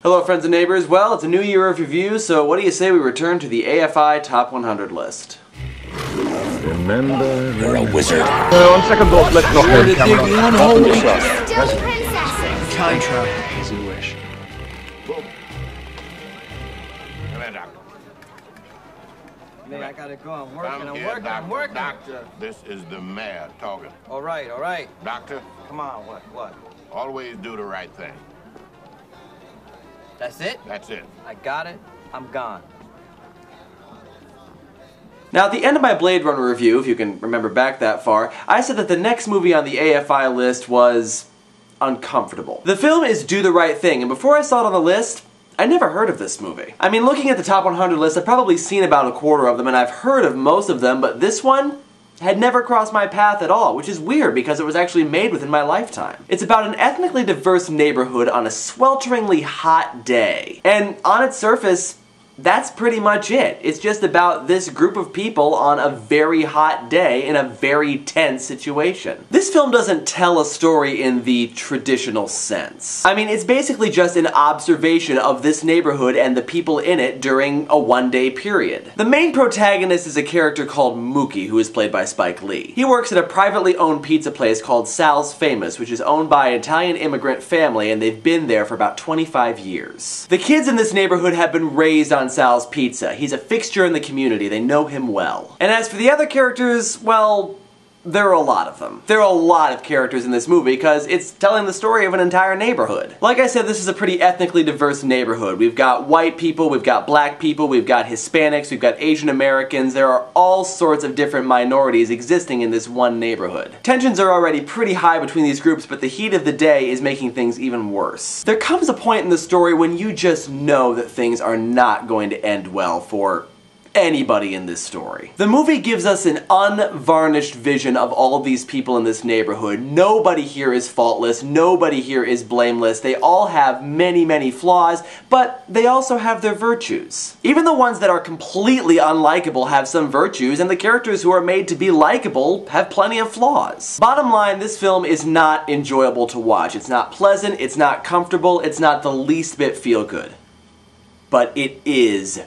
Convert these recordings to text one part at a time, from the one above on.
Hello friends and neighbors, well it's a new year of review, so what do you say we return to the AFI Top 100 list? Remember, you're a wizard. On second thought, let's not hold camera. One whole week. Still princesses. Time travel, as you wish. Man, I gotta go. I'm working. Doctor, this is the mayor talking. All right. Doctor, Come on, what? always do the right thing. That's it? That's it. I got it. I'm gone. Now at the end of my Blade Runner review, if you can remember back that far, I said that the next movie on the AFI list was uncomfortable. The film is Do the Right Thing, and before I saw it on the list, I never heard of this movie. I mean, looking at the top 100 list, I've probably seen about a quarter of them, and I've heard of most of them, but this one had never crossed my path at all, which is weird because it was actually made within my lifetime. It's about an ethnically diverse neighborhood on a swelteringly hot day. And on its surface, that's pretty much it. It's just about this group of people on a very hot day in a very tense situation. This film doesn't tell a story in the traditional sense. I mean, it's basically just an observation of this neighborhood and the people in it during a one-day period. The main protagonist is a character called Mookie, who is played by Spike Lee. He works at a privately owned pizza place called Sal's Famous, which is owned by an Italian immigrant family, and they've been there for about 25 years. The kids in this neighborhood have been raised on Sal's Pizza. He's a fixture in the community. They know him well. And as for the other characters, well, there are a lot of them. There are a lot of characters in this movie because it's telling the story of an entire neighborhood. Like I said, this is a pretty ethnically diverse neighborhood. We've got white people, we've got black people, we've got Hispanics, we've got Asian Americans. There are all sorts of different minorities existing in this one neighborhood. Tensions are already pretty high between these groups, but the heat of the day is making things even worse. There comes a point in the story when you just know that things are not going to end well for anybody in this story. The movie gives us an unvarnished vision of all of these people in this neighborhood. Nobody here is faultless, nobody here is blameless. They all have many, many flaws, but they also have their virtues. Even the ones that are completely unlikable have some virtues, and the characters who are made to be likable have plenty of flaws. Bottom line, this film is not enjoyable to watch. It's not pleasant, it's not comfortable, it's not the least bit feel good. But it is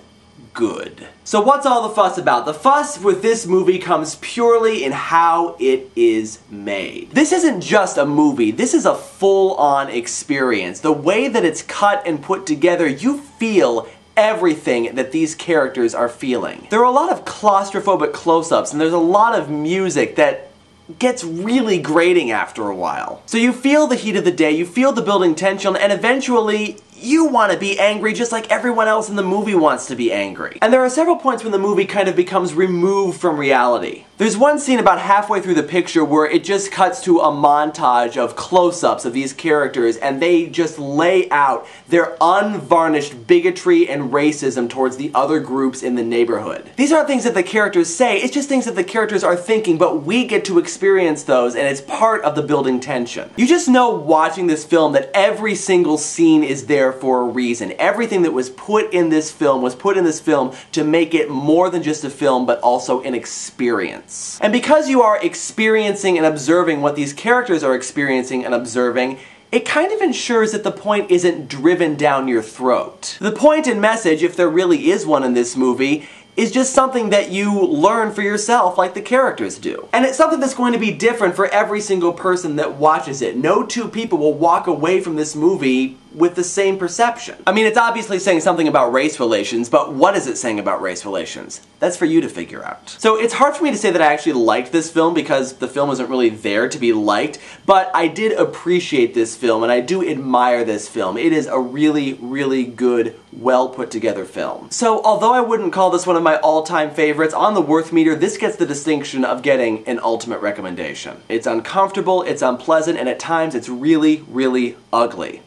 good. So what's all the fuss about? The fuss with this movie comes purely in how it is made. This isn't just a movie, this is a full-on experience. The way that it's cut and put together, you feel everything that these characters are feeling. There are a lot of claustrophobic close-ups, and there's a lot of music that gets really grating after a while. So you feel the heat of the day, you feel the building tension, and eventually you want to be angry just like everyone else in the movie wants to be angry. And there are several points when the movie kind of becomes removed from reality. There's one scene about halfway through the picture where it just cuts to a montage of close-ups of these characters, and they just lay out their unvarnished bigotry and racism towards the other groups in the neighborhood. These aren't things that the characters say, it's just things that the characters are thinking, but we get to experience those, and it's part of the building tension. You just know watching this film that every single scene is there for a reason. Everything that was put in this film to make it more than just a film, but also an experience. And because you are experiencing and observing what these characters are experiencing and observing, it kind of ensures that the point isn't driven down your throat. The point and message, if there really is one in this movie, is just something that you learn for yourself like the characters do. And it's something that's going to be different for every single person that watches it. No two people will walk away from this movie with the same perception. I mean, it's obviously saying something about race relations, but what is it saying about race relations? That's for you to figure out. So it's hard for me to say that I actually liked this film because the film isn't really there to be liked, but I did appreciate this film and I do admire this film. It is a really, really good, well put together film. So although I wouldn't call this one of my all-time favorites, on the worth meter, this gets the distinction of getting an ultimate recommendation. It's uncomfortable, it's unpleasant, and at times it's really, really ugly.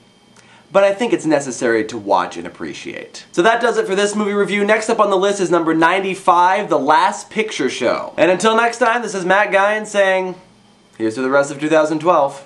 But I think it's necessary to watch and appreciate. So that does it for this movie review. Next up on the list is number 95, The Last Picture Show. And until next time, this is Matt Guyan saying, here's to the rest of 2012.